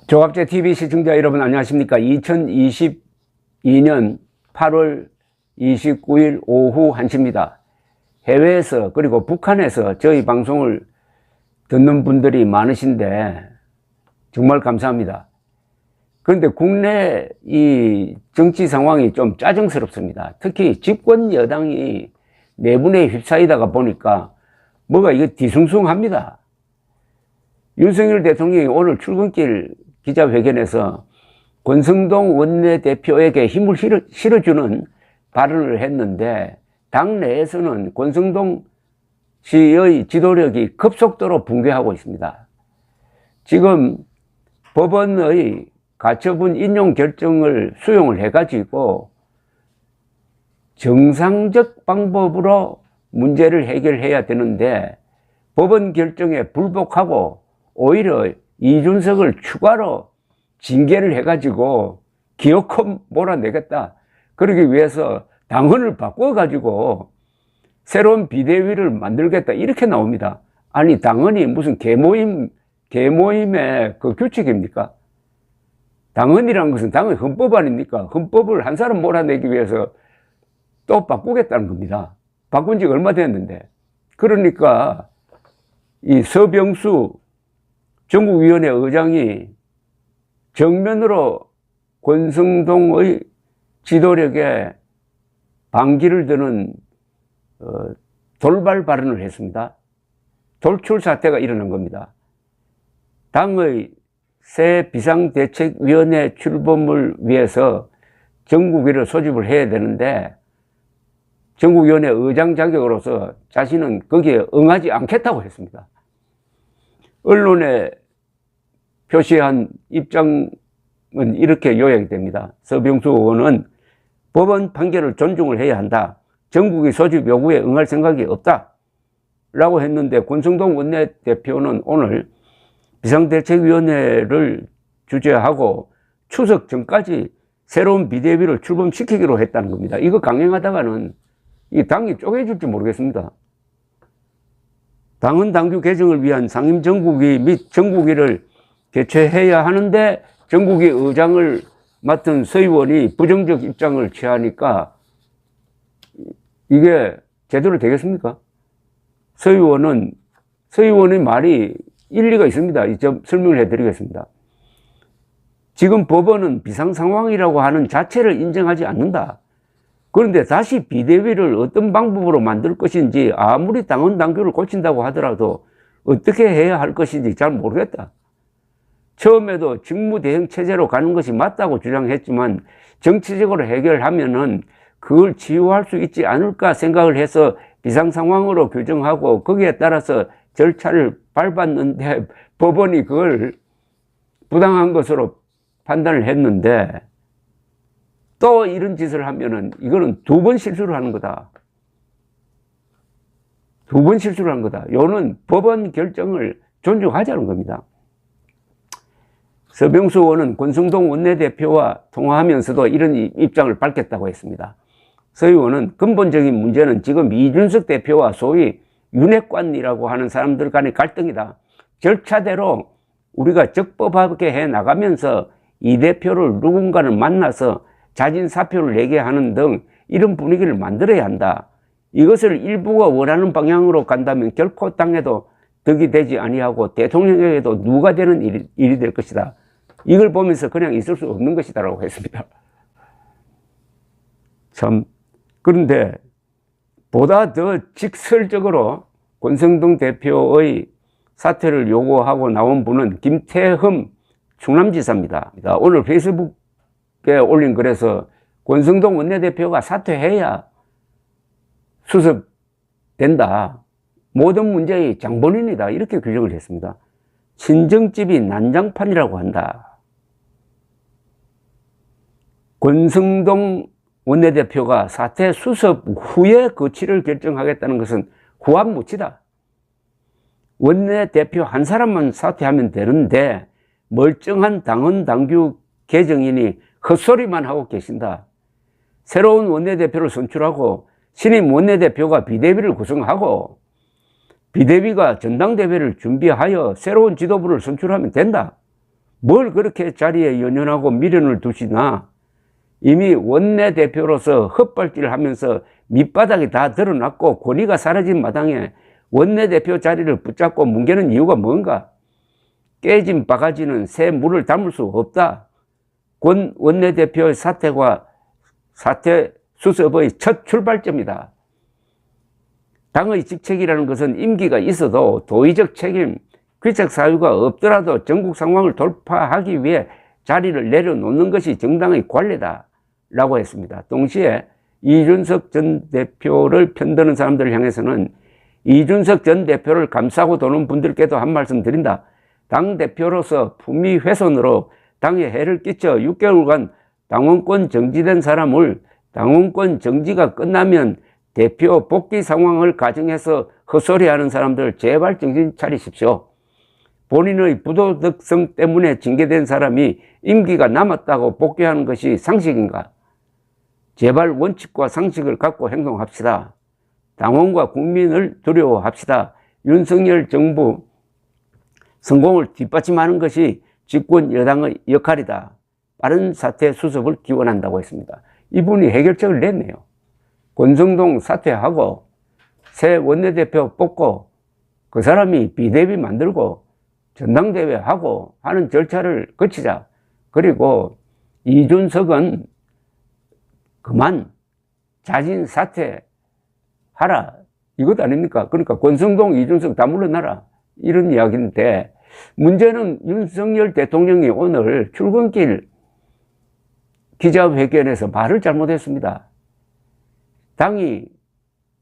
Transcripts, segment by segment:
조갑제 TV 시청자 여러분 안녕하십니까? 2022년 8월 29일 오후 1시입니다. 해외에서 그리고 북한에서 저희 방송을 듣는 분들이 많으신데 정말 감사합니다. 그런데 국내 이 정치 상황이 좀 짜증스럽습니다. 특히 집권 여당이 내분에 휩싸이다가 보니까 뭐가 이거 뒤숭숭합니다. 윤석열 대통령이 오늘 출근길 기자회견에서 권성동 원내대표에게 힘을 실어주는 발언을 했는데 당 내에서는 권성동 씨의 지도력이 급속도로 붕괴하고 있습니다. 지금 법원의 가처분 인용 결정을 수용을 해가지고 정상적 방법으로 문제를 해결해야 되는데 법원 결정에 불복하고 오히려 이준석을 추가로 징계를 해가지고 기어코 몰아내겠다. 그러기 위해서 당헌을 바꿔가지고 새로운 비대위를 만들겠다. 이렇게 나옵니다. 아니, 당헌이 무슨 개모임의 그 규칙입니까? 당헌이라는 것은 당의 헌법 아닙니까? 헌법을 한 사람 몰아내기 위해서 또 바꾸겠다는 겁니다. 바꾼 지가 얼마 됐는데. 그러니까 이 서병수 전국위원회 의장이 정면으로 권성동의 지도력에 반기를 드는 돌발 발언을 했습니다. 돌출 사태가 일어난 겁니다. 당의 새 비상대책위원회 출범을 위해서 전국위를 소집을 해야 되는데 전국위원회 의장 자격으로서 자신은 거기에 응하지 않겠다고 했습니다. 언론에 표시한 입장은 이렇게 요약이 됩니다. 서병수 의원은 법원 판결을 존중을 해야 한다. 전국위 소집 요구에 응할 생각이 없다. 라고 했는데 권성동 원내대표는 오늘 비상대책위원회를 주재하고 추석 전까지 새로운 비대위를 출범시키기로 했다는 겁니다. 이거 강행하다가는 이 당이 쪼개질지 모르겠습니다. 당헌 당규 개정을 위한 상임정국위 및 정국위를 개최해야 하는데 정국위 의장을 맡은 서 의원이 부정적 입장을 취하니까 이게 제대로 되겠습니까? 서 의원의 말이 일리가 있습니다. 좀 설명을 해드리겠습니다. 지금 법원은 비상상황이라고 하는 자체를 인정하지 않는다. 그런데 다시 비대위를 어떤 방법으로 만들 것인지 아무리 당헌 당규를 고친다고 하더라도 어떻게 해야 할 것인지 잘 모르겠다. 처음에도 직무대행 체제로 가는 것이 맞다고 주장했지만 정치적으로 해결하면은 그걸 치유할 수 있지 않을까 생각을 해서 비상상황으로 규정하고 거기에 따라서 절차를 밟았는데 법원이 그걸 부당한 것으로 판단을 했는데 또 이런 짓을 하면은 이거는 두 번 실수를 하는 거다. 두 번 실수를 한 거다. 요는 법원 결정을 존중하자는 겁니다. 서병수 의원은 권성동 원내대표와 통화하면서도 이런 입장을 밝혔다고 했습니다. 서 의원은 근본적인 문제는 지금 이준석 대표와 소위 윤핵관이라고 하는 사람들 간의 갈등이다. 절차대로 우리가 적법하게 해 나가면서 이 대표를 누군가를 만나서 자진 사표를 내게 하는 등 이런 분위기를 만들어야 한다. 이것을 일부가 원하는 방향으로 간다면 결코 당에도 득이 되지 아니하고 대통령에게도 누가 되는 일이 될 것이다. 이걸 보면서 그냥 있을 수 없는 것이다라고 했습니다. 참, 그런데 보다 더 직설적으로 권성동 대표의 사퇴를 요구하고 나온 분은 김태흠 충남지사입니다. 오늘 페이스북에 올린 글에서 권성동 원내대표가 사퇴해야 수습된다. 모든 문제의 장본인이다. 이렇게 규정을 했습니다. 친정집이 난장판이라고 한다. 권성동 원내대표가 사퇴 수습 후에 거취를 결정하겠다는 것은 후한무치다. 원내대표 한 사람만 사퇴하면 되는데 멀쩡한 당헌 당규 개정인이 헛소리만 하고 계신다. 새로운 원내대표를 선출하고 신임 원내대표가 비대위를 구성하고 비대위가 전당대회를 준비하여 새로운 지도부를 선출하면 된다. 뭘 그렇게 자리에 연연하고 미련을 두시나. 이미 원내대표로서 헛발질을 하면서 밑바닥이 다 드러났고 권위가 사라진 마당에 원내대표 자리를 붙잡고 뭉개는 이유가 뭔가? 깨진 바가지는 새 물을 담을 수 없다. 권 원내대표의 사퇴가 사퇴 수습의 첫 출발점이다. 당의 직책이라는 것은 임기가 있어도 도의적 책임, 귀책 사유가 없더라도 전국 상황을 돌파하기 위해 자리를 내려놓는 것이 정당의 관례다 라고 했습니다. 동시에 이준석 전 대표를 편드는 사람들을 향해서는 이준석 전 대표를 감싸고 도는 분들께도 한 말씀 드린다. 당대표로서 품위 훼손으로 당에 해를 끼쳐 6개월간 당원권 정지된 사람을 당원권 정지가 끝나면 대표 복귀 상황을 가정해서 헛소리하는 사람들 제발 정신 차리십시오. 본인의 부도덕성 때문에 징계된 사람이 임기가 남았다고 복귀하는 것이 상식인가? 제발 원칙과 상식을 갖고 행동합시다. 당원과 국민을 두려워합시다. 윤석열 정부 성공을 뒷받침하는 것이 집권 여당의 역할이다. 빠른 사퇴 수습을 기원한다고 했습니다. 이분이 해결책을 냈네요. 권성동 사퇴하고 새 원내대표 뽑고 그 사람이 비대위 만들고 전당대회 하고 하는 절차를 거치자. 그리고 이준석은 그만 자진 사퇴하라. 이것 아닙니까? 그러니까 권성동, 이준석 다 물러나라. 이런 이야기인데 문제는 윤석열 대통령이 오늘 출근길 기자회견에서 말을 잘못했습니다. 당이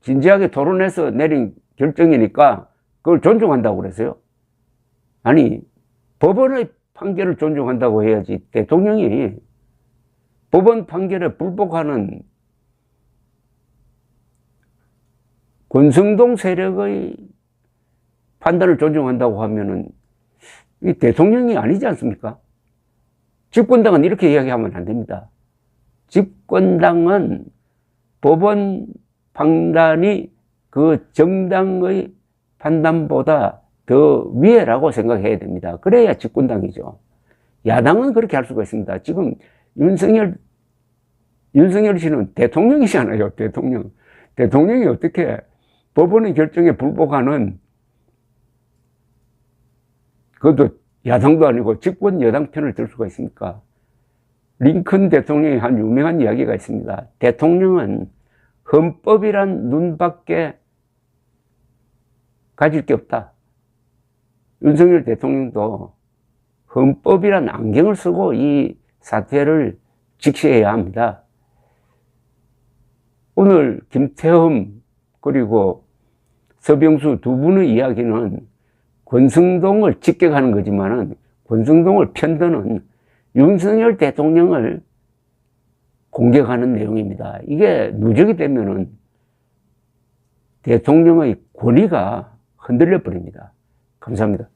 진지하게 토론해서 내린 결정이니까 그걸 존중한다고 그랬어요. 아니, 법원의 판결을 존중한다고 해야지 대통령이 법원 판결에 불복하는 권성동 세력의 판단을 존중한다고 하면은 이 대통령이 아니지 않습니까? 집권당은 이렇게 이야기하면 안 됩니다. 집권당은 법원 판단이 그 정당의 판단보다 더 위에라고 생각해야 됩니다. 그래야 집권당이죠. 야당은 그렇게 할 수가 있습니다. 지금 윤석열 씨는 대통령이잖아요. 대통령. 대통령이 어떻게 법원의 결정에 불복하는, 그것도 야당도 아니고 집권 여당 편을 들 수가 있습니까? 링컨 대통령이 한 유명한 이야기가 있습니다. 대통령은 헌법이란 눈밖에 가질 게 없다. 윤석열 대통령도 헌법이란 안경을 쓰고 이 사태를 직시해야 합니다. 오늘 김태흠 그리고 서병수 두 분의 이야기는 권성동을 직격하는 거지만은 권성동을 편드는 윤석열 대통령을 공격하는 내용입니다. 이게 누적이 되면은 대통령의 권위가 흔들려 버립니다. 감사합니다.